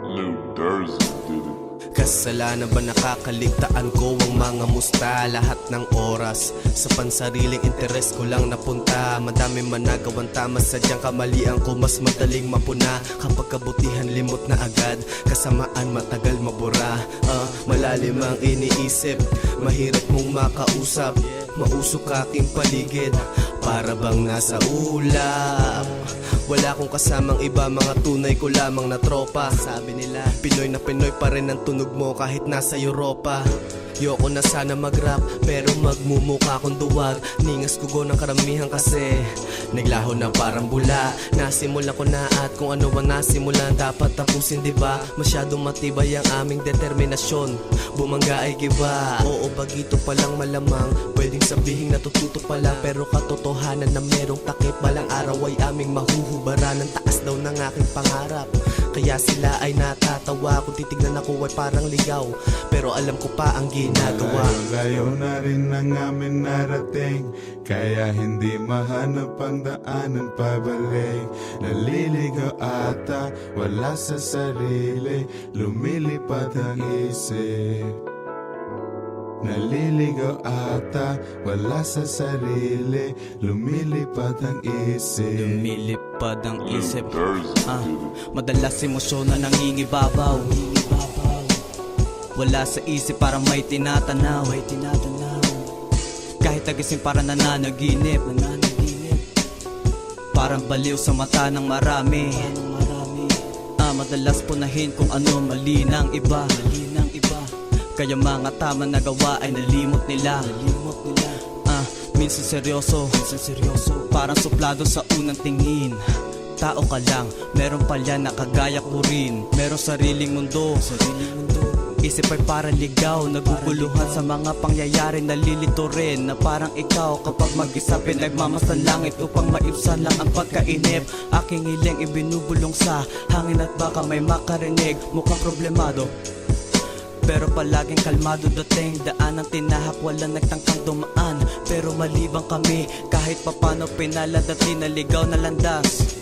Lil Durzi did it. Kasalanan ba nakakaligtaan ko ang mga musta? Lahat ng oras sa pansariling interes ko lang napunta. Madami man nagawang tama, sadyang kamalian ko mas madaling mapuna. Kapag kabutihan limot na agad, kasamaan matagal mabura. Malalim ang iniisip, mahirap mong makausap. Mausok aking paligid, para bang nasa ulap. Wala akong kasamang iba, mga tunay ko lamang na tropa. Sabi nila, Pinoy na Pinoy pa rin ang tunog mo kahit nasa Europa. Yoko na sana mag-rap, pero magmumukha akong duwag. Ningas kugo ng karamihan kasi naglaho na parang bula. Nasimulan ko na at kung ano ang nasimulan dapat tapusin, diba? Masyadong matibay ang aming determinasyon, bumangga ay giba. Oo, bagito palang malamang, pwedeng sabihin natututo pa lang, pero katotohanan na merong takip. Balang araw ay aming mahuhubaran. Ang taas daw ng aking pangarap, kaya sila ay natatawa. Kung titignan ako ay parang ligaw, pero alam ko pa ang ginagawa. Layo na rin ang amin narating, kaya hindi mahanap ang daanan pabalik. Naliligaw ata, wala sa sarili, lumilipad ang isip. Naliligaw ata, wala sa sarili, lumilipad ang isip. Lumilipad ang isip. Durzi did it. Madalas emosyon na nangingibabaw. Wala sa isip, parang may tinatanaw. Kahit nagising parang nananaginip. Parang baliw sa mata ng marami. Madalas punahin kung ano mali ng iba. Kaya mga tama na gawa ay nalimot nila. Minsan seryoso, parang suplado sa unang tingin. Tao ka lang, meron pala na kagaya ko rin. Meron sariling mundo, isip ay para ligaw, naguguluhan sa mga pangyayari, nalilito rin na parang ikaw. Kapag mag-isa pinagmamasdan langit upang maibsan lang ang pagkainip. Aking hiling ibinubulong sa hangin at baka may makarinig. Mukhang problemado, pero palaging kalmado. Dating daan ang tinahak, walang nagtangkang dumaan. Pero malibang kami, kahit papano pinalad at tinaligaw na landas.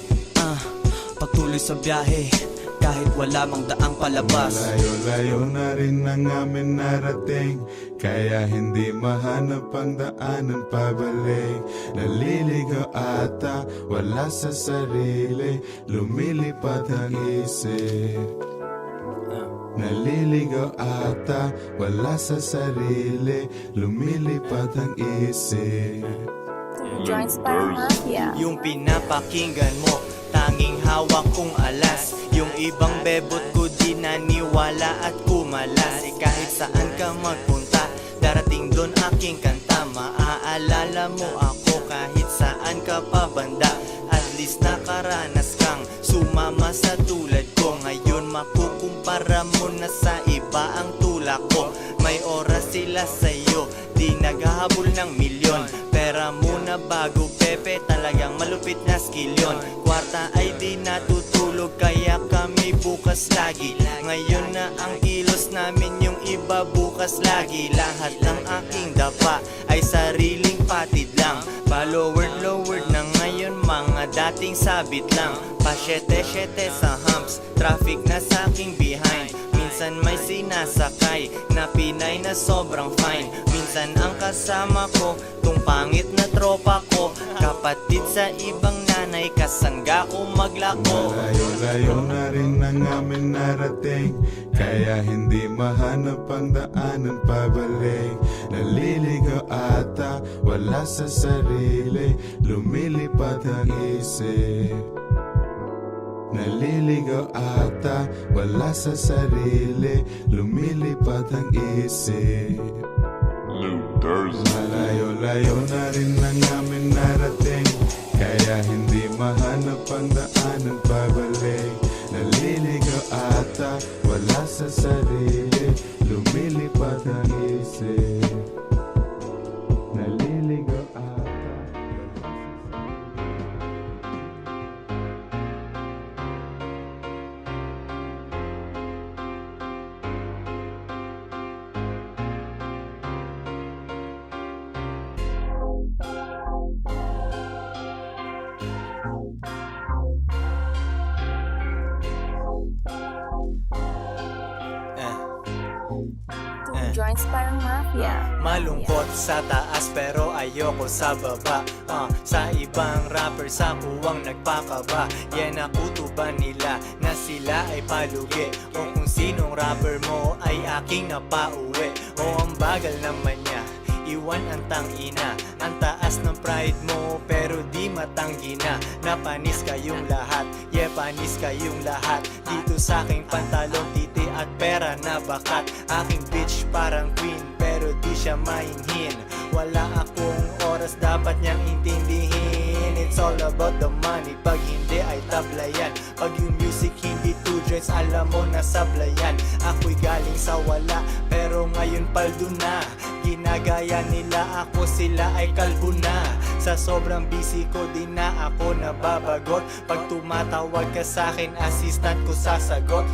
Patuloy sa biyahe, kahit wala mang daang palabas. Layo-layo na rin ang amin narating, kaya hindi mahanap ang daanan pabalik. Naliligaw ata, wala sa sarili, lumilipad ang isip. Naliligaw ata, wala sa sarili, lumilipad ang isip. Joints para Mafia. Yung pinapakinggan mo, tanging hawak kong alas. Yung ibang bebot ko di naniwala at kumalas. Kahit saan ka magpunta, darating doon aking kanta. Maaalala mo ako kahit saan ka pa banda. At least nakaranas kang sumama sa tulad ko. Ngayon makukumpara mo na sa iba ang tulak ko. May oras sila sa'yo, di naghahabol ng milyon. Pera muna bago pepe, talagang malupit na skill yun. Kwarta ay di natutulog, kaya kami bukas lagi. Ngayon na ang kilos namin, yung iba bukas lagi. Lahat ng aking dapa ay sariling patid lang. Lowered na ngayon, mga dating sabit lang. Pasyete-syete sa humps, traffic na sa aking behind. Minsan may sinasakay na Pinay na sobrang fine. Minsan ang kasama ko, tong pangit na tropa ko. Kapatid sa ibang nanay, kasangga ko maglako. Layo-layo na rin ang amin narating, kaya hindi mahanap ang daanan pabalik. Naliligaw ata, wala sa sarili, lumilipad ang isip. Naliligaw ata, wala sa sarili, lumilipad ang isip. Lil Durzi. Malayo-layo na rin ang amin narating, kaya hindi mahanap ang daanan pabalik. Naliligaw ata, wala sa sarili, lumilipad ang isip. Naliligaw ata. Two joints parang mafia. Malungkot sa taas pero ayoko sa baba. Sa ibang rapper sa kuwang nagpakaba. Yan nakutuban nila na sila ay palugi. O kung sinong rapper mo ay aking napauwi. O ang bagal naman niya, iwan ang tangina. Ang taas ng pride mo pero di matanggi na. Napanis kayong lahat, yeah panis kayong lahat. Dito sa aking pantalong titi at pera na bakat. Aking bitch parang queen pero di siya mainhin. Wala akong oras dapat niyang intindihin. It's all about the money, pag hindi ay tablayan. Pag yung music hindi two joints, alam mo na sablayan. Ako'y galing sa wala pero ngayon paldo na. Ginagaya nila ako, sila ay kalbo na. Sa sobrang busy ko, di na ako nababagot. Pag tumatawag ka sa'kin, assistant ko sasagot.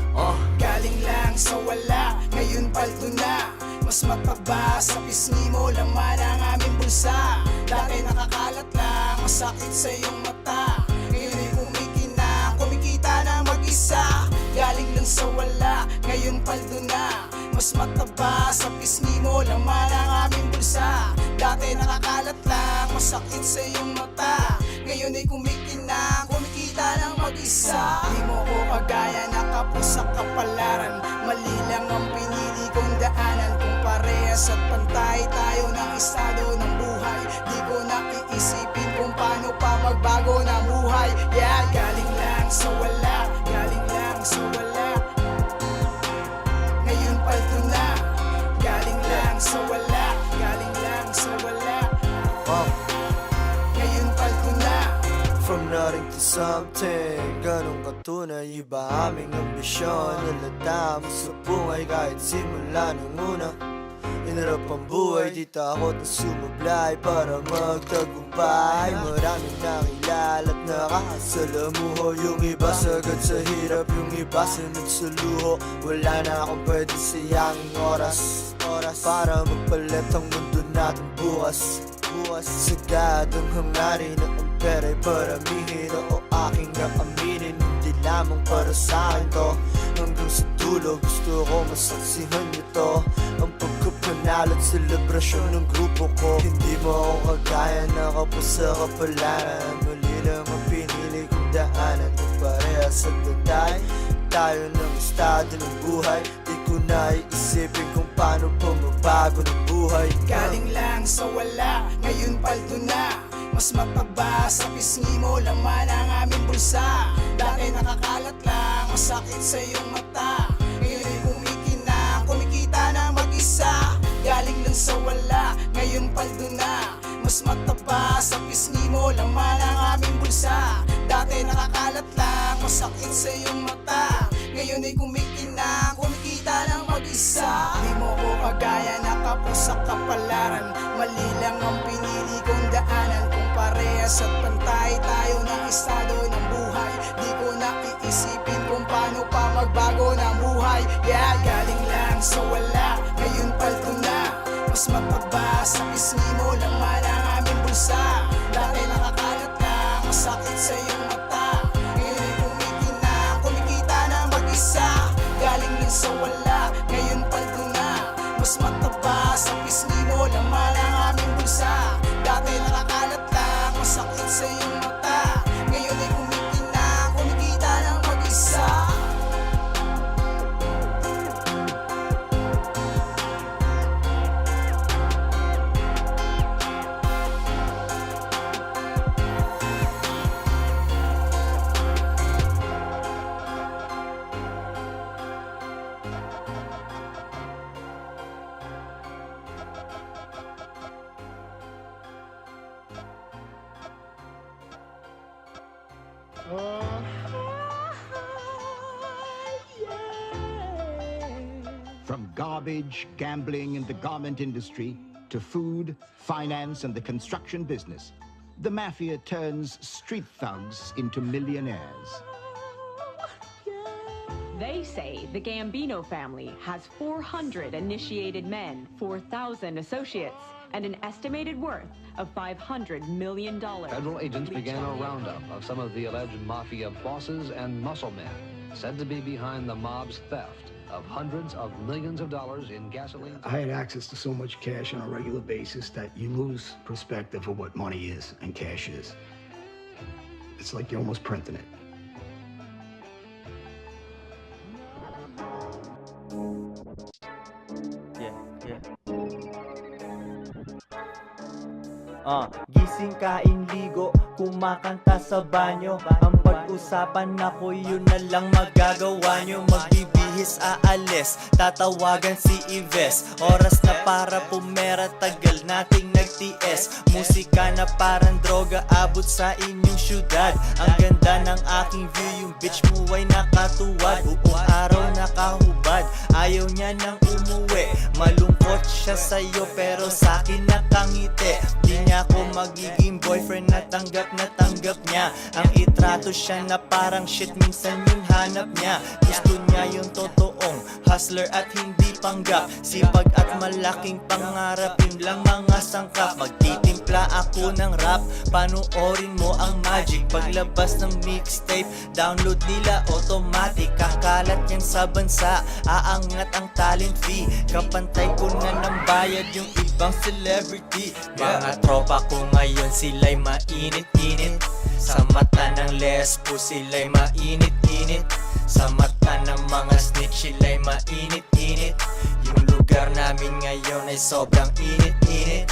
Galing lang sa wala, ngayon paldo na. Mas mataba sa pisngi mo, laman ang aming bulsa. Dati nakakalat lang, masakit sa iyong mata. Ngayon ay kumikinang, kumikita na mag-isa. Galing lang sa wala, ngayon paldo na. Mas mataba sa pisngi mo, laman ang aming bulsa. Dati nakakalat lang, masakit sa iyong mata. Ngayon ay kumikinang, kumikita ng mag-isa. Di mo ko kagaya, nakapos sa kapalaran. Mali lang ang pinili kong daanan. Kung parehas at pantay tayo ng estado ng buhay, di ko na iisipin kung paano pa magbago ng buhay. Yeah, galing lang sa wala, galing lang sa wala. Ngayon paldo na, galing lang sa wala, galing lang sa wala. Ngayon paldo na. From nothing to something, ganun katunay. Iba aming ambisyon, nalata mo sa buhay kahit simula nung una. Inarap ang buhay, di takot na sumablay para magtagumpay. Maraming nakilala at nakasalamuho. Yung iba sagad sa hirap, yung iba sunod sa luho. Wala na akong pwede sayangin oras para magpalit ang mundo natin bukas. Sagadang hangarin na ang pera'y paramihin. O aking naaminin, hindi lamang para sa akin to. Hanggang sa dulo gusto ko masaksihan nito ang pagkapanalo at selebrasyon ng grupo ko. Hindi mo ako kagaya, nakapos sa kapalaran. Muli lang ang pinili kong daanan. Kung parehas at bantay tayo ng estado ng buhay, di ko na iisipin kung paano pa magbago ng buhay. Galing lang sa wala, ngayon paldo na. Mas mataba sa pisngi mo, laman ang aming bulsa. Dati nakakalat lang, masakit sa iyong mata. Ngayon ay kumikinang, kumikita na mag-isa. Galing lang sa wala, ngayon paldo na. Mas mataba sa pisngi mo, laman ang aming bulsa. Dati nakakalat lang, masakit sa iyong mata. Ngayon ay kumikinang, kumikita ng mag-isa. Di mo ko kagaya, nakapos sa kapalaran. Mali lang ang pinili kong daanan. Kung parehas at pantay tayo ng estado ng buhay, di ko na iisipin kung paano pa magbago ng buhay. Yeah, galing lang sa wala, ngayon paldo na. Mas mataba sa pisngi mo, laman ang aming bulsa. Dati nakakalat lang, masakit sa iyong mata. Ngayon ay kumikinang, kumikita na mag-isa. Galing lang sa wala, ngayon paldo na. Mas mataba sa pisngi mo, laman ang aming bulsa. Dati nakakalat lang, masakit sa iyong mata. Ngayon ay kumikinang, kumikita ng mag-isa. From garbage, gambling, and the garment industry to food, finance, and the construction business, the mafia turns street thugs into millionaires. They say the Gambino family has 400 initiated men, 4,000 associates, and an estimated worth of $500 million. Federal agents began a roundup of some of the alleged mafia bosses and muscle men. said to be behind the mob's theft of hundreds of millions of dollars in gasoline. I had access to so much cash on a regular basis that you lose perspective of what money is and cash is. It's like you're almost printing it. Gising, kain, ligo, kumakanta sa banyo. Ang pag-usapan ako, yun na lang magagawa nyo. Magbibihis, aalis, tatawagan si Ives. Oras na para pumera, tagal nating nagtiis. Musika na parang droga, abot sa inyong syudad. Ang ganda ng aking view, yung bitch mo ay nakatuwad. Buong araw nakahubad, ayaw niya nang umuwi. Malungkot siya sa'yo pero sa'kin nakangiti. Di niya ako magiging boyfriend, natanggap niya. Ang itrato siya na parang shit, minsan yung hanap niya. Gusto niya yung totoong hustler at hindi panggap. Sipag at malaking pangarap, yun lang mga sangkap. Magtitimpla ako ng rap, panoorin mo ang magic. Paglabas ng mixtape, download nila automatic. Kakalat yan sa bansa, aangat ang talent fee. Kapantay ko na ng bayad yung ibang celebrity. Mga tropa ko ngayon, sila'y mainit-init. Sa mata ng lesbo, sila'y mainit-init. Sa mata ng mga snitch, sila'y mainit-init. Yung lugar namin ngayon ay sobrang init-init.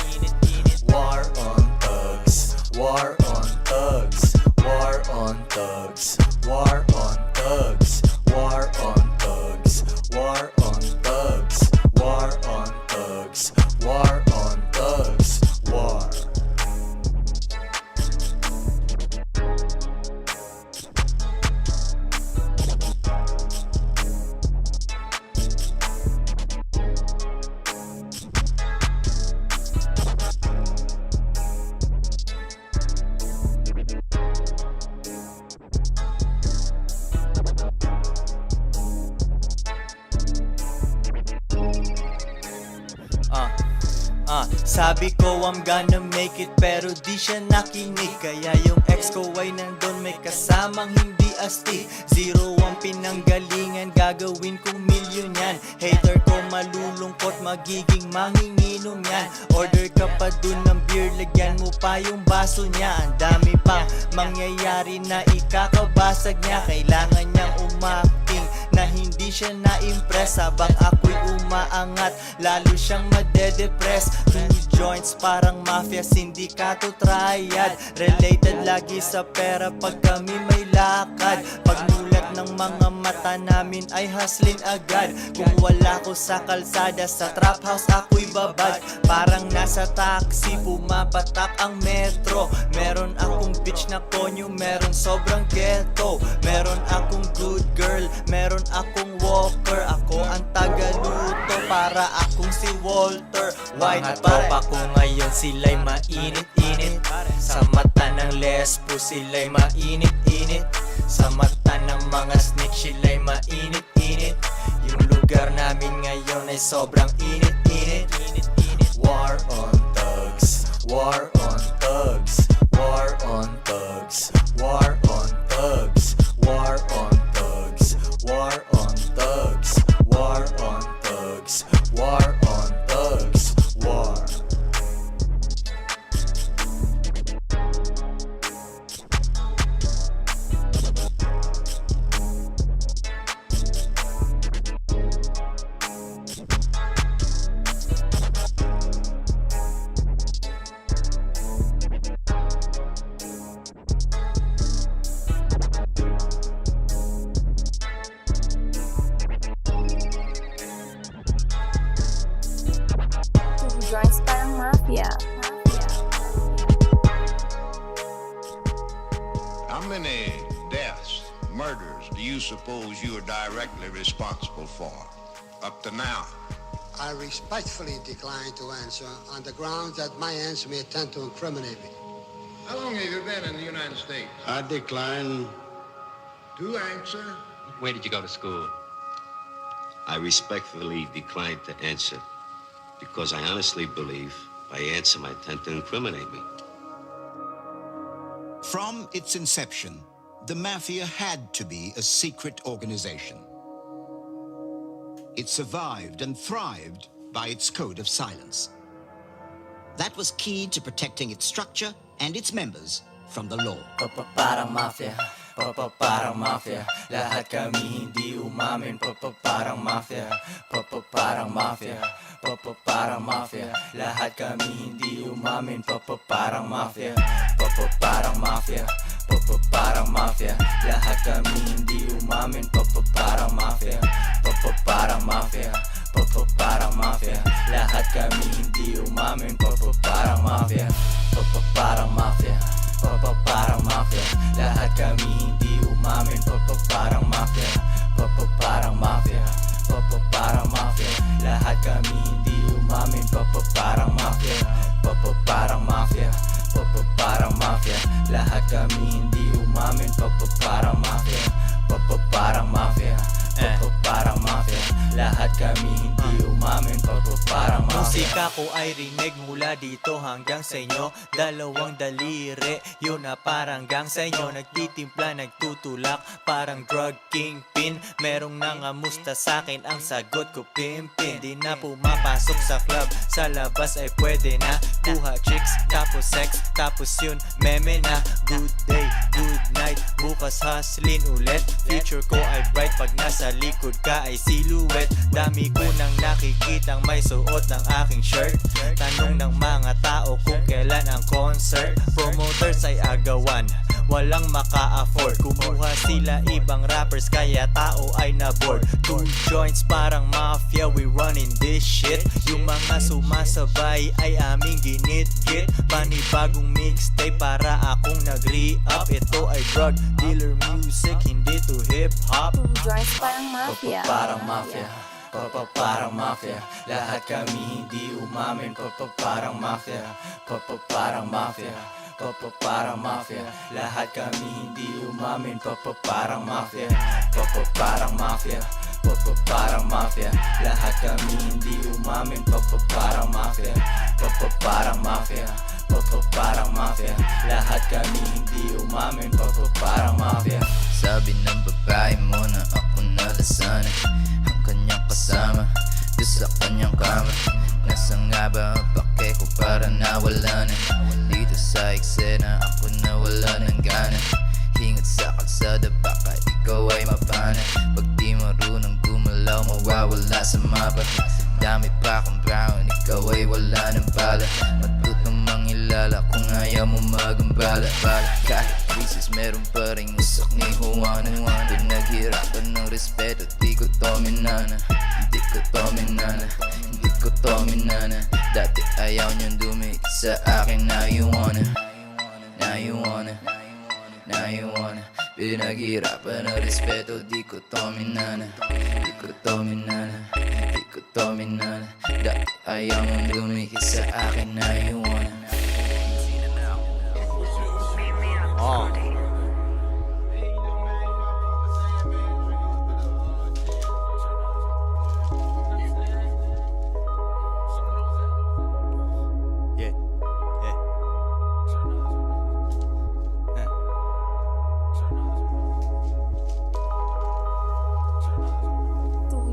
War on thugs, war on thugs, war on thugs, war on thugs, war on thugs, war on thugs, war on thugs, war on thugs, war. Sabi ko I'm gonna make it pero di siya nakinig. Kaya yung ex ko ay nandun, may kasamang hindi asti. Zero ang pinanggalingan, gagawin kong milyon yan. Hater ko malulungkot, magiging manginginom yan. Order ka pa dun ng beer, lagyan mo pa yung baso niya. Ang dami pang mangyayari na ikakabasag niya. Kailangan niyang umaking na hindi siya na-impress. Habang ako'y umaangat, lalo siyang madedepress. Two joints parang mafia, sindikato triad. Related lagi sa pera pag kami may lakad. Pagmulat ng mga mata namin ay hustling agad. Kung wala ko sa kalsada, sa trap house ako'y babad. Parang nasa taxi, pumapatak ang metro. Meron akong bitch na konyo, meron sobrang ghetto. Meron akong good girl, meron akong walker. Ako ang tagaluto, para akong si Walter White. Mga tropa ko ngayon, sila'y mainit-init. Sa mata ng lesbo, sila'y mainit-init. Sa mata ng mga snitch, sila'y mainit-init. Yung lugar namin ngayon ay sobrang init-init. War on thugs, war on thugs, war on thugs, war on thugs, war on thugs, war on thugs, war on thugs, war on thugs, war. Joints parang mafia. How many deaths, murders do you suppose you are directly responsible for up to now? I respectfully decline to answer on the grounds that my answer may tend to incriminate me. How long have you been in the United States? I decline. To answer. Where did you go to school? I respectfully decline to answer because I honestly believe if I answer might tend to incriminate me. From its inception, the Mafia had to be a secret organization. It survived and thrived by its code of silence. That was key to protecting its structure and its members from the law. Parang mafia, parang mafia. Lahat kami hindi umamin. Parang mafia, parang mafia. Parang mafia. Lahat kami hindi umamin. Parang mafia, parang mafia. Parang mafia. Lahat kami hindi umamin. Parang mafia, parang mafia. Parang mafia. Lahat kami hindi umamin. Parang mafia, parang mafia. Parang mafia. Lahat kami hindi umamin. Parang mafia, parang mafia. Parang mafia. Lahat kami hindi umamin. Parang mafia, parang mafia. Parang mafia. Lahat kami hindi umamin. Parang mafia, parang mafia. Parang mafia. Lahat kami hindi umamin. Parang mafia. Musika ko ay rinig mula dito hanggang sa inyo. Dalawang daliri, yun na parang gang sa inyo. Nagtitimpla, nagtutulak, parang drug kingpin. Merong nangamusta sa'kin, ang sagot ko pimpin. Di na pumapasok sa club, sa labas ay pwede na. Kuha chicks, tapos sex, tapos yun meme na. Good day, good night, bukas hustlin ulit. Future ko ay bright, pag nasa likod ka ay silhouette. Dami ko nang nakikitang may suot ng aking shirt. Tanong ng mga tao kung kailan ang concert. Promoters ay agawan, walang maka-afford. Kumuha sila ibang rappers kaya tao ay na-board. 2 joints parang mafia, we running this shit. Yung mga sumasabay ay aming ginit-git. Panibagong mixtape para akong nag-re-up. Ito ay drug dealer music, hindi to hip-hop. 2 joints parang mafia. Parang mafia, parang mafia. Lahat kami hindi umamin. Parang mafia, parang mafia. Parang mafia. Lahat kami hindi umamin. Parang mafia, parang mafia. Parang mafia. Lahat kami hindi umamin. Parang mafia, parang mafia. Parang mafia. Lahat kami hindi umamin. Parang mafia. Sabi ng babae mo na ako nalasanan ang kanyang kasama doon sa kanyang kama. Nasa nga ba ang pake ko para nawala na? Dito sa eksena ako nawala ng gana. Hingat sa kalsada baka ikaw ay mapana. Pag di marunong gumalaw mawawala sa mapa. Dami pa akong brown, ikaw ay wala ng bala. Matutong mangilala kung ayaw mo magambala. Kahit krisis meron pa rin usak ni Juana. Pag naghirapan ng respeto di ko to minana. Hindi ko to minana, hindi ko to minana. Dati ayaw niyang dumikit sa akin. Now you wanna, now you wanna, now you wanna. Pinaghirapan ng respeto di ko to minana. Di ko to minana, di ko to minana. Dati ayaw niyang dumikit sa akin. Now you wanna.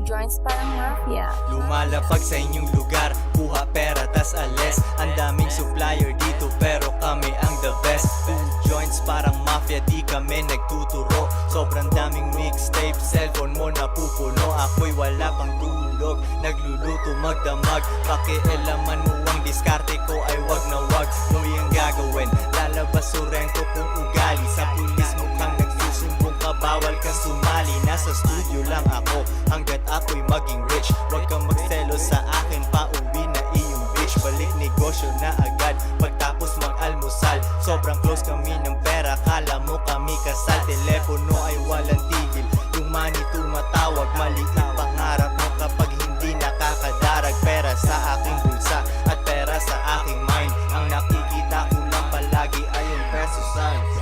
Joints parang mafia. Lumalapag sa inyong lugar, kuha pera tas alis. Ang daming supplier dito pero kami ang the best. 2 joints parang mafia, di kami nagtuturo. Sobrang daming mixtape, cellphone mo napupuno. Ako'y wala pang tulog, nagluluto magdamag. Pakialaman mo ang diskarte ko ay wag na wag mo yung gagawin. Lalabasurin ko kung ugali. Sa pulis mukhang nagsusumbong ka, bawal ka sumali. Nasa studio lang ako hanggat ako'y maging rich. Huwag kang magselos sa akin, pauwi na iyong bitch. Balik negosyo na agad pagtapos mag-almusal. Sobrang close kami ng pera, kala mo kami kasal. Telepono ay walang tigil, yung money tumatawag. Maliit pangarap mo kapag hindi nakakadarag. Pera sa aking bulsa at pera sa aking mind. Ang nakikita ko lang palagi ay yung peso signs.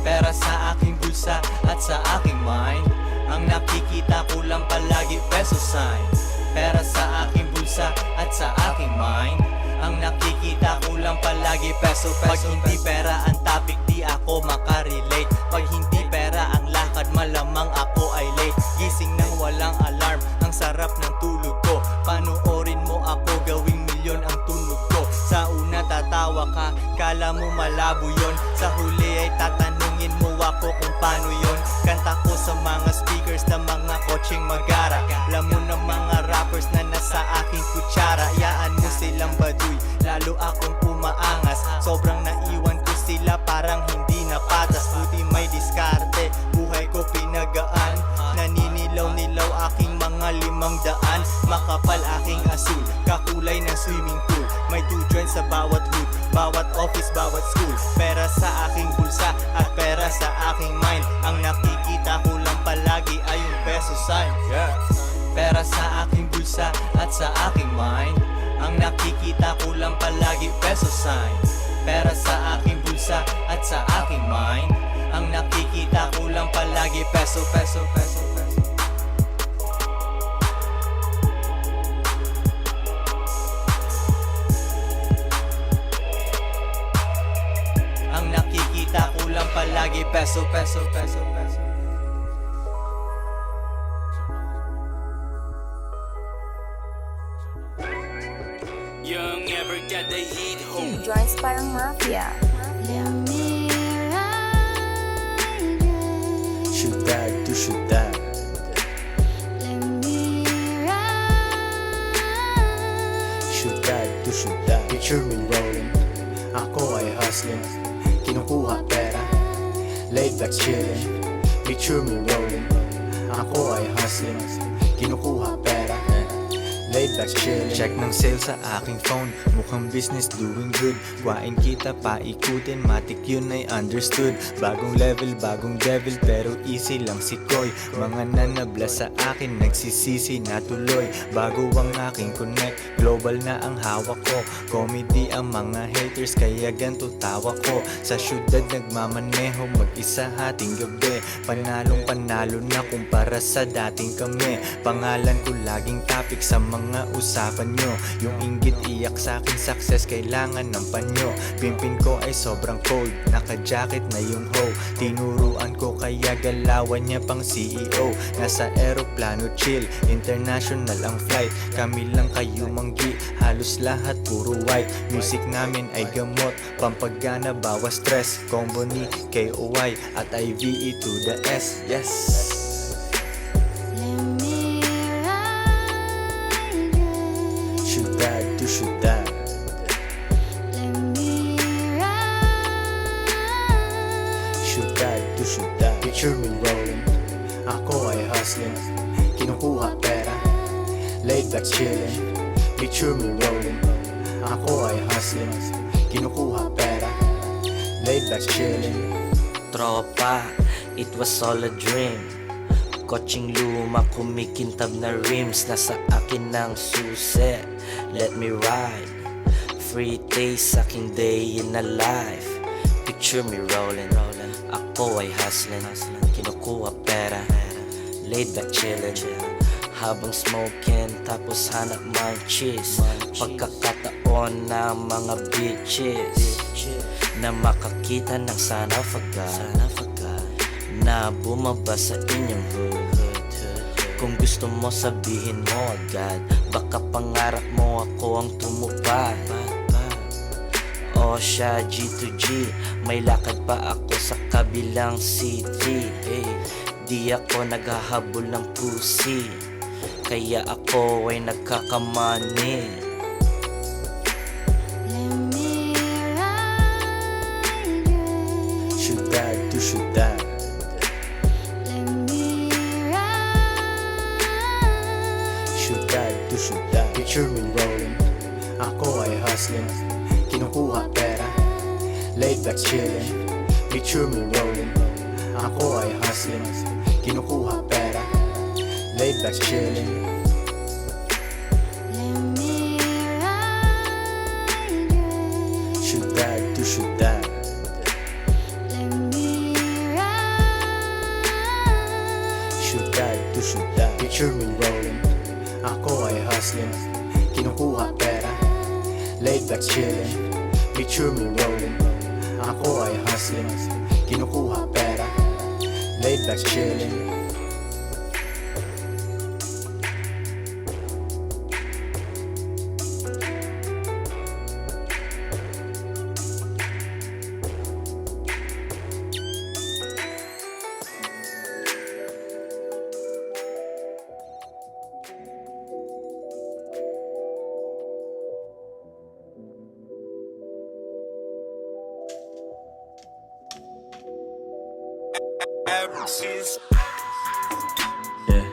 Pera sa aking bulsa at sa aking mind. Ang nakikita ko lang palagi peso sign. Pera sa aking bulsa at sa aking mind. Ang nakikita ko lang palagi peso. Pag hindi pera ang topic di ako makarelate. Pag hindi malamang ako ay late. Gising nang walang alarm, ang sarap ng tulog ko. Panoorin mo ako, gawing milyon ang tunog ko. Sa una tatawa ka, kala mo malabo yon. Sa huli ay tatanungin mo ako kung paano yon. Kanta ko sa mga speakers na mga kotseng magara. Lamon ng mga rappers na nasa aking kutsara. Yaan mo silang baduy, lalo akong umaangas. Sobrang naiwan ko sila, parang hindi napatas. Buti may diskarte, buhay ko pinagaan. Naninilaw-nilaw aking mga 500. Makapal aking asul, kakulay ng swimming pool. May 2 joints sa bawat hood, bawat office, bawat school. Pera sa aking bulsa at pera sa aking mind. Ang nakikita ko lang palagi ay yung peso sign. Pera sa aking bulsa at sa aking mind. Ang nakikita ko lang palagi peso sign. Pera sa aking bulsa at sa aking mind. Ang nakikita ko lang palagi peso, peso, peso, peso. Ang nakikita ko lang palagi peso, peso, peso, peso. Young ever got the heat home. Joints parang mafia. Shoot that, to shoot that. Shoot that, to shoot that. Picture me rolling, ako ay hustling. Kinukuha pera, laid back chilling. Picture me rolling, ako ay hustling. Kinukuha pera, laid back chilling. Check ng sale sa aking phone, mukhang business doing good. Kuhain kita, paikutin, matik yun ay understood. Bagong level, bagong devil, pero easy lang si Koy. Mga nanabla sa akin, nagsisisi na tuloy. Bago ang aking connect, global na ang hawak ko. Comedy ang mga haters, kaya ganto tawa ko. Sa syudad nagmamaneho, mag-isa hating gabi. Panalong panalo na kumpara sa dating kami. Pangalan ko laging topic sa mga usapan nyo. Yung inggit iyak sa aking success, kailangan ng panyo. Pimpin ko ay sobrang cold, naka-jacket na yung ho. Tinuruan ko kaya galawan niya pang CEO. Nasa aeroplano chill, international ang flight. Kami lang kayo manggi, halos lahat puro white. Music namin ay gamot, pampagana bawas stress. Combo ni KOY at IVE to the S, yes. Shoot that, to shoot that. Shoot that, to shoot that. Picture me rolling, ako ay hustling. Kinukuha pera, laid back chilling. Picture me rolling, ako ay hustling. Kinukuha pera, laid back chilling. Tropa, it was all a dream. Kotseng luma, kumikintab na rims. Nasa akin ng susi, let me ride. Free taste, aking day in a life. Picture me rolling, ako ay hustling. Kinukuha pera, laid back chillin'. Habang smoking, tapos hanap munchies. Pagkakataon na mga bitches na makakita ng sana faga, na bumaba sa inyong hood. Kung gusto mo sabihin mo agad, baka pangarap mo ako ang tumupad. O siya G2G, may lakad pa ako sa kabilang city. Di ako naghahabol ng pussy, kaya ako ay nagkakamani. Shoot that, to shoot that. Shoot that, to shoot that. Picture me rolling, ako ay hustling. Kinukuha pera, laid back chilling. Picture me rolling, ako ay hustling. Kinukuha pera, laid back chilling. Shoot that, to shoot that. Shoot that, to shoot that. Picture me rolling, ako ay hustling. Kinukuha pera, laid back chilling. Picture me rolling, ako ay hustling. Kinukuha pera, laid back chilling. ever since. Yeah.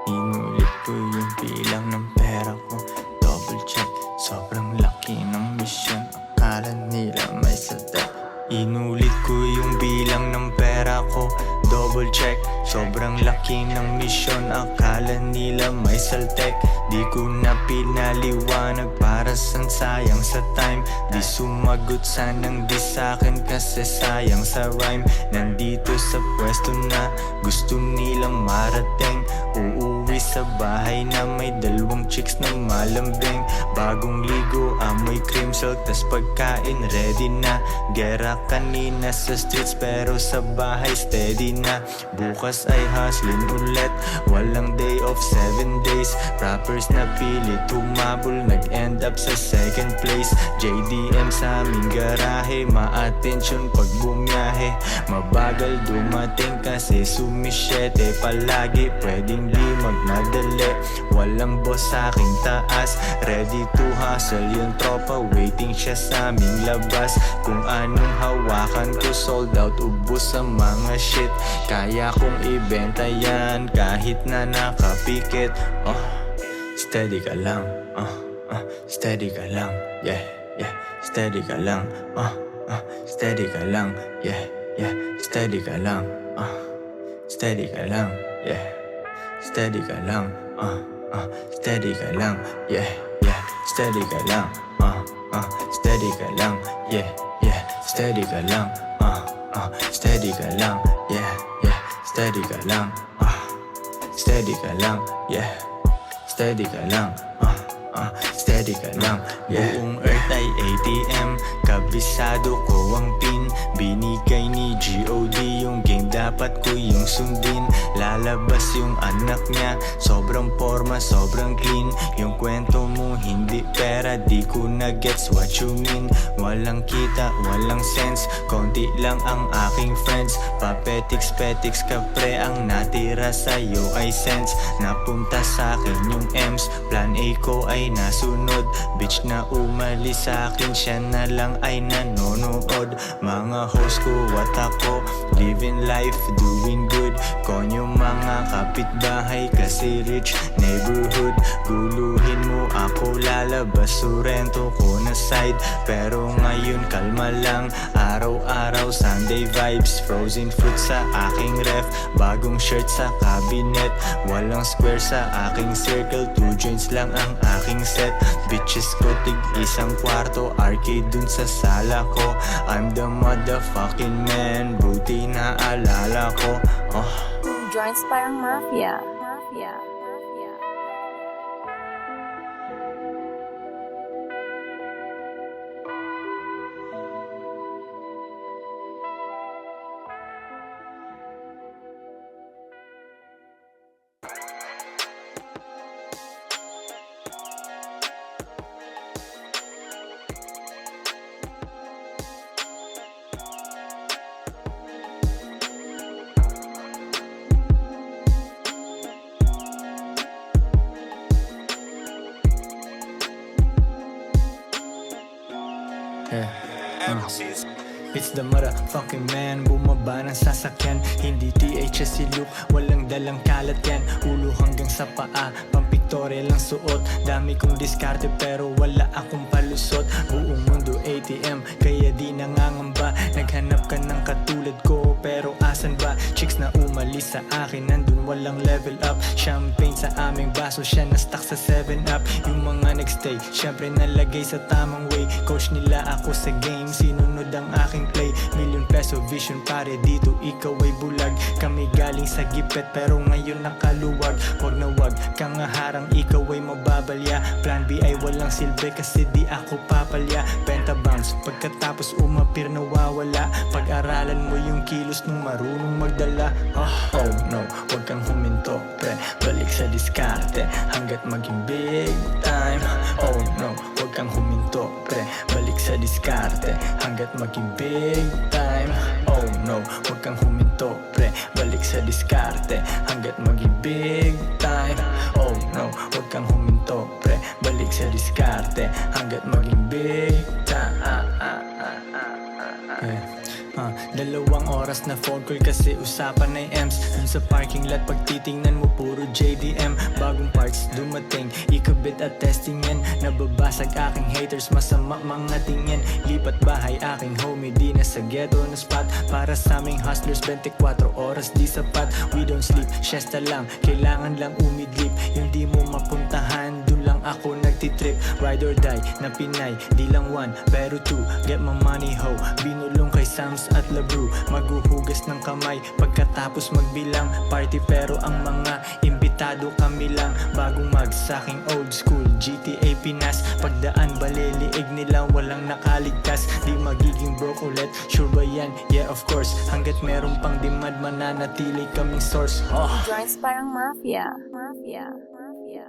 Inulit ko yung bilang ng pera ko. Double check, sobrang laki ng mission. Akala nila may sadat. Inulit ko yung bilang ng pera ko. Double check, sobrang laki ng mission. Akala nila may saltek. Di ko na pinaliwanag para san sayang sa time. Di sumagot sanang di sa'kin kasi sayang sa rhyme. Nandito sa pwesto na gusto nilang marating. Uuwi sa bahay na may 2 chicks na malambing. Bagong ligo, amoy cream silk, tas pagkain ready na. Gera kanina sa streets pero sa bahay steady na. Bukas ay hustling ulit, walang day off 7 days. Rappers na pilit humabol, nag-end up sa second place. JDM sa aming garahe, ma-attention pag bumiyahe. Mabagal dumating kasi sumisyete palagi. Pwedeng di magmadali, walang boss sa aking taas. Ready to hustle yung tropa, waiting siya sa aming labas. Kung anong hawakan ko sold out, ubos sa mga shit. Kaya kong ibenta yan kahit na nakapikit. Steady ka lang, steady ka lang, yeah, yeah. Steady ka lang, steady ka lang, yeah, yeah. Steady ka lang, steady ka lang, yeah. Steady ka lang, steady ka lang, yeah, yeah. Steady ka lang, steady ka lang, yeah, yeah. Steady ka lang, steady ka lang, yeah, yeah. Steady ka lang, steady ka lang, yeah. Steady ka lang, steady ka lang, yeah. Buong earth ay ATM, kabisado ko ang pin. Binigay ni G.O.D yung game, dapat ko yung sundin. Lalabas yung anak niya, sobrang forma, sobrang clean. Yung kwento mo hindi pera, di ko na gets what you mean. Walang kita, walang sense, konti lang ang aking friends. Papetiks-petiks ka pre, ang natira sa'yo ay sense. Napunta sa'kin yung M's, plan A ko ay nasunod. Bitch na umalis sa'kin, siya na lang ay nanonood. Mga host ko, what ako, living life, doing good. Konyo mga kapitbahay kasi rich neighborhood. Guluhin mo ako, lalabas surento ko na side. Pero ngayon kalma lang, araw-araw Sunday vibes. Frozen fruit sa aking ref, bagong shirt sa cabinet. Walang square sa aking circle, 2 joints lang ang aking set. Bitches ko tig isang kwarto, arcade dun sa sala ko. I'm the motherfucking man, buti na alala ko. Joints parang mafia. It's the motherfucking man, bumaba ng sasakyan. Hindi THS si Luke, walang dalang kalat yan. Ulo hanggang sa paa, pampiktorya lang suot. Dami kong diskarte pero wala akong palusot. Buong mundo ATM, kaya di nangangamba. Naghanap ka ng katulad ko pero asan ba? Chicks na umalis sa akin, nandun walang level up. Champagne sa aming baso, siya na stuck sa 7-up. Yung mga nagstay, syempre nalagay sa tamang way. Coach nila ako sa game, sinunod ang aking play. Million peso vision pare, dito ikaw ay bulag. Kami galing sa gipet pero ngayon nakaluwag. Wag na wag kang harang, ikaw ay mababalya. Plan B ay walang silbi kasi di ako papalya. Benta bounce, pagkatapos umapir nawawala. Pag-aralan mo yung kilos nung marunong magdala. Oh no, wag kang huminto pre, balik sa diskarte hanggat maging big time. Oh no, wag kang huminto pre, balik sa diskarte hanggat maging big time. Oh no, wag kang huminto pre, balik sa diskarte hanggat maging big time. Oh no, wag kang huminto pre, balik sa diskarte hanggat maging big time. phone call kasi usapan ay M's. Dun sa parking lot pag titingnan mo puro JDM. Bagong parts dumating, ikabit at testingin. Nababasag aking haters, masama mga tingin. Lipat bahay aking homie, di na sa ghetto na spot. Para sa aming hustlers 24 oras di sapat. We don't sleep, siesta lang, kailangan lang umidlip. Yung di mo mapuntahan, dun lang ako nagtitrip. Ride or die na Pinay, di lang one pero two. Get my money ho, binulong kay Sams at Labru. Maghuhugas ng kamay pagkatapos magbilang. Party pero ang mga imbitado kami lang. Bagong mag saking old school GTA Pinas. Pagdaan baliliig nila walang nakaligtas. Di magiging broke ulit, sure ba yan? Yeah of course, hanggat meron pang demand mananatili kaming source. Joints parang Mafia. Mafia. Mafia.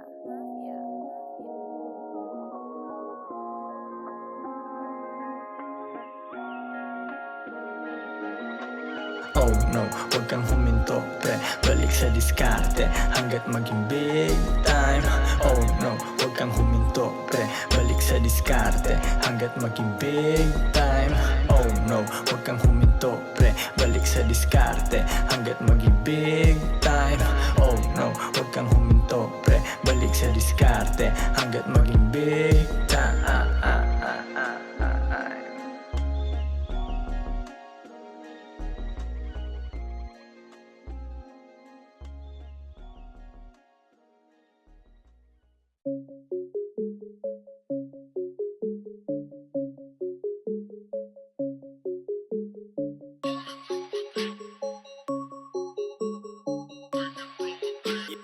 Oh no, huwag kang huminto pre, balik sa diskarte hanggat maging big time. Oh no, huwag kang huminto pre, balik sa diskarte hanggat maging big time. Oh no, huwag kang huminto pre, balik sa diskarte hanggat maging big time. Oh no, huwag kang huminto pre, balik sa diskarte hanggat maging big time.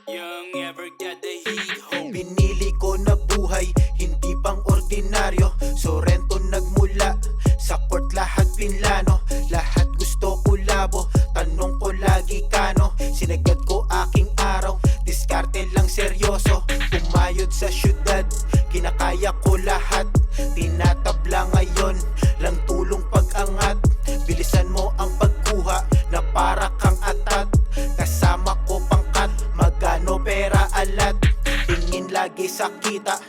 Young ever got the heat ho. Pinili ko na buhay, hindi pang ordinaryo. Sorrento nagmula, sa court lahat pinlano. Lahat gusto ko labo, tanong ko lagi kano. Sinagad ko aking araw, diskarte lang seryoso. Umayod sa syudad, kinakaya ko lahat. Tinatabla ngayon, lang tulong pag-angat. Bilisan mo ang pagkuha, na para kang atat. Kasama ko pangkat, magano pera alat. Tingin lagi sa kita,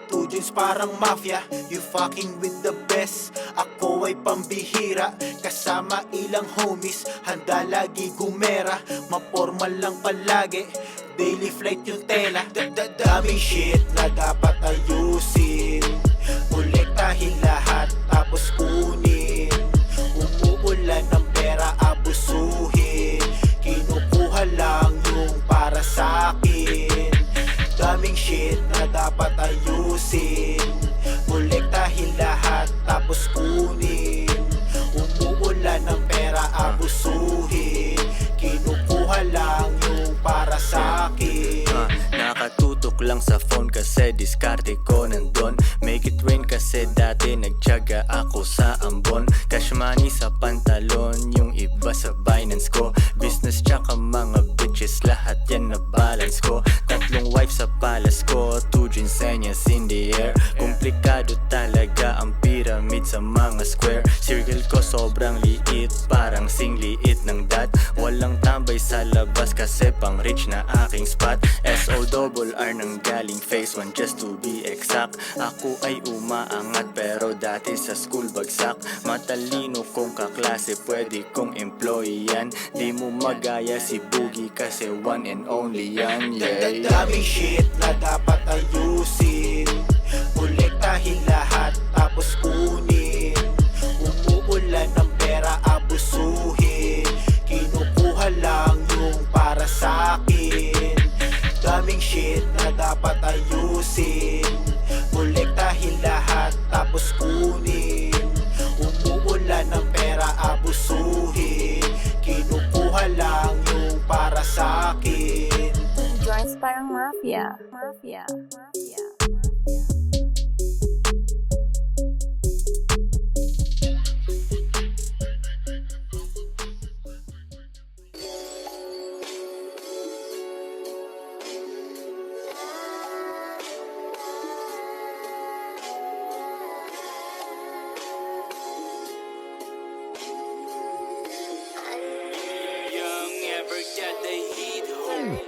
two joints parang mafia. You fucking with the best, ako ay pambihira. Kasama ilang homies, handa lagi gumera. Mapormal lang palagi, daily flight yung tela. Daming shit na dapat ayusin. Kolektahin lahat tapos kunin. Umuulan ng pera abusuhin. Kinukuha lang yung para sa'kin. Daming shit na dapat ayusin. Kolektahin lahat tapos kunin. Umuulan ng pera abusuhin. Kinukuha lang yung para sa'kin. Nakatutok lang sa phone kasi diskarte ko nandun. Make it rain kasi dati nagtyaga ako sa ambon. Cash money sa pantalon, yung iba sa Binance ko. Business tsaka mga bitches, lahat yan na balance ko. 3 wives sa palace ko, 2 ginsenyas in the air. Komplikado talaga ang pyramid sa mga square. Circle ko sobrang liit, parang singliit ng dad. Walang tambay sa labas kasi pang rich na aking spot. S-O-double-R nang galing phase 1 just to be exact. Ako ay umaangat pero dati sa school bagsak. Matalino kong kaklase, pwede kong employee yan. Di mo magaya si Boogie kasi one and only yan, yeah. Daming shit na dapat ayusin. Kolektahin lahat tapos kunin. Umuulan ng pera abusuhin. Kinukuha lang yung para sa'kin. Daming shit na dapat ayusin. Kolektahin lahat tapos kunin. Umuulan ng pera abusuhin. Kinukuha lang yung para sa'kin. Joints parang Mafia. Mafia. Mafia. Young ever got the heat ho.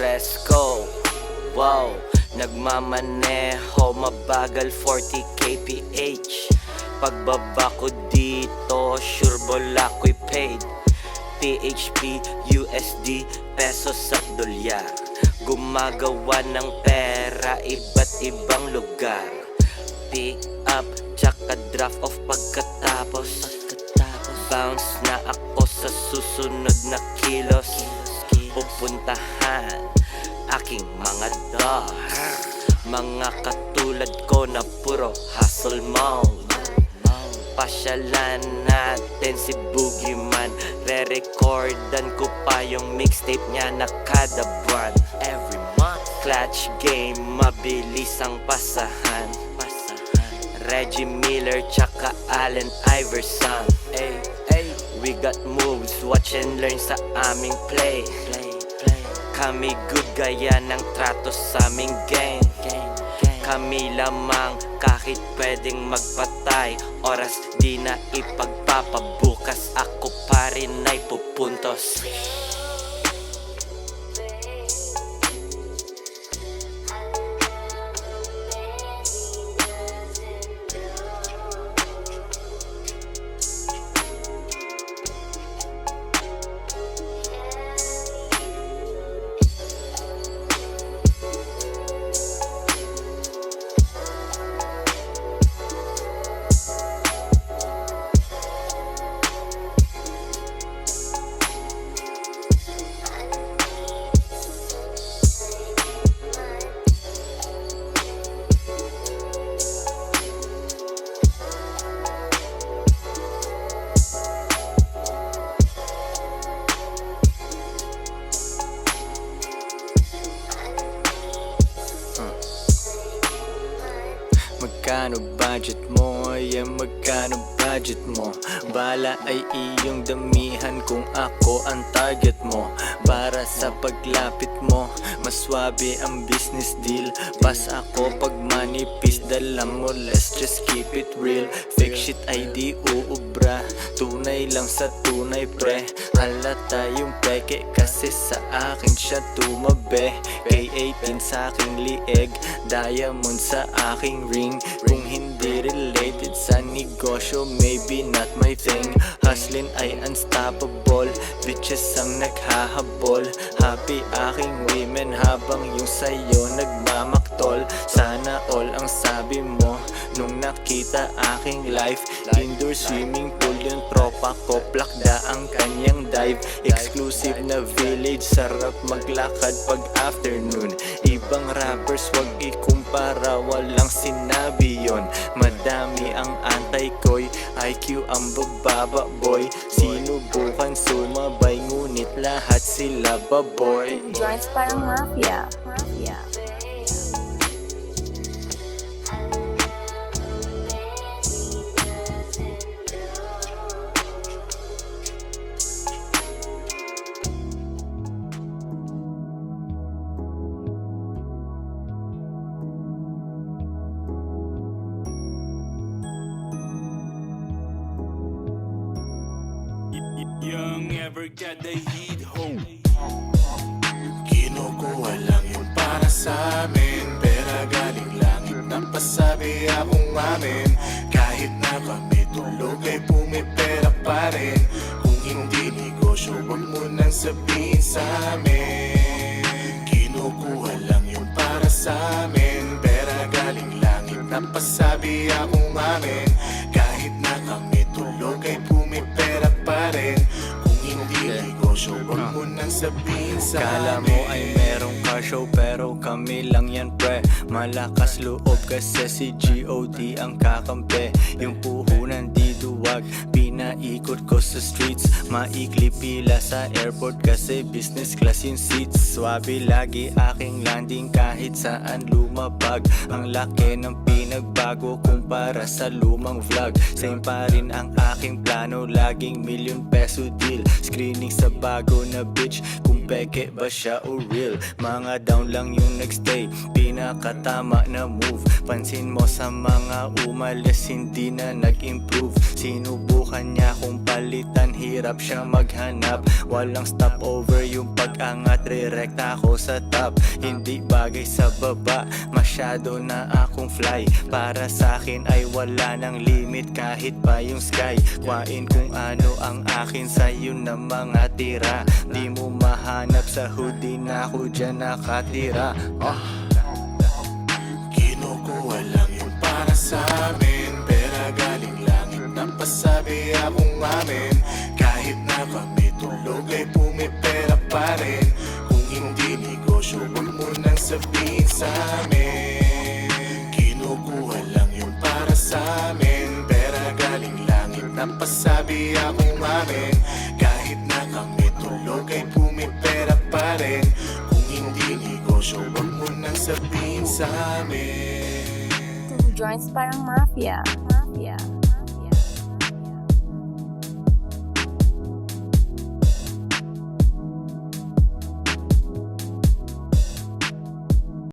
fresco. Wow, nagmamaneho, mabagal 40 kph. Pagbaba ko dito, sure bola ko'y paid. PHP, USD, pesos at dolyar. Gumagawa ng pera, iba't ibang lugar. Pick up, tsaka draft off pagkatapos. Bounce na ako sa susunod na kilos. Pupuntahan aking mga dogs, mga katulad ko na puro hustle mode. Pasyalan natin si Boogeyman, re-recordan ko pa yung mixtape niya na kada buwan. Every month, clutch game, mabilis ang pasahan. Reggie Miller tsaka Allen Iverson. Ay, ay, we got moves, watch and learn sa aming play. Kami good gaya ng trato sa aming game. Kami lamang kahit pwedeng magpatay. Oras di na ipagpapabukas, ako pa rin ay pupuntos. Magkano budget mo? Yeah, magkano budget mo? Bala ay iyong damihan kung ako ang target mo. Para sa paglapit mo, mas swabe ang business deal. Pas ako pag manipis, dala mo, let's just keep it real. Fake shit ay di uubra, tunay lang sa tunay pre. Halata yung peke kasi sa akin siya tumabi. K18 sa aking lieg, diamond sa aking ring. Kung hindi related sa negosyo, maybe not my thing. Hustlin ay unstoppable, bitches ang naghahabol. Happy aking women habang yung sayo nagmamaktol. Sana all ang sabi mo nung nakita aking life. Indoor swimming pool yung tropa ko, plakda ang kanyang dive. Exclusive na village, sarap maglakad pag afternoon. Ibang rappers wag ikumpara, walang sinabi yon. Madami ang antay-koy, IQ ang bababa boy. Sinubukan sumabay ngunit lahat sila baboy. Joints parang mafia. Mafia. Young ever got the heat home. Kinukuha lang yun para sa amin. Pera galing langit, napasabi akong amin. Kahit na kami tulog ay pumipera pa rin. Kung hindi negosyo, huwag mo nang sabihin sa amin. Kinukuha lang yun para sa amin. Pera galing langit, napasabi akong amin. Kahit na kami tulog ay pumipera pa rin. Kung hindi negosyo, huwag mo nang sabihin sa amin. Kala mo ay merong car show pero kami lang yan pre. Malakas loob kasi si G.O.D ang kakampi. Yung puhunan di duwag, pinaikot ko sa streets. Maikli pila sa airport kasi business class yung seats. Swabe lagi aking landing kahit saan lumabag. Ang laki ng pinagbago kumpara sa lumang vlog. Same pa rin ang aking plano, laging million peso deal. Screening sa bago na bitch, kung peke ba siya o real. Mga down lang yung nagstay, pinakatama na move. Pansin mo sa mga umalis, hindi na nag-improve. Sinubukan niya kung palitan, hirap siya maghanap. Walang stopover yung pag-angat, re-rekta ako sa top. Hindi bagay sa baba, masyado na akong fly. Para sa akin ay wala ng limit kahit pa yung sky. Kuhain kung ano ang akin sa'yo na mga tira. Di mo mahanap sa hoodie na ako dyan nakatira. Kinukuha lang yung para sa amin, pera galing langit na pasabi akong amin. Kahit na kami tulog ay pumipera pa rin. Kung hindi negosyo, huwag mo nang sabihin sa amin. Kinukuha lang yung para sa amin, pera galing langit na pasabi akong amin. Kahit na kami tulog ay pumipera pa rin. Kung hindi negosyo, huwag mo nang sabihin sa amin. Two joints parang mafia. Mafia.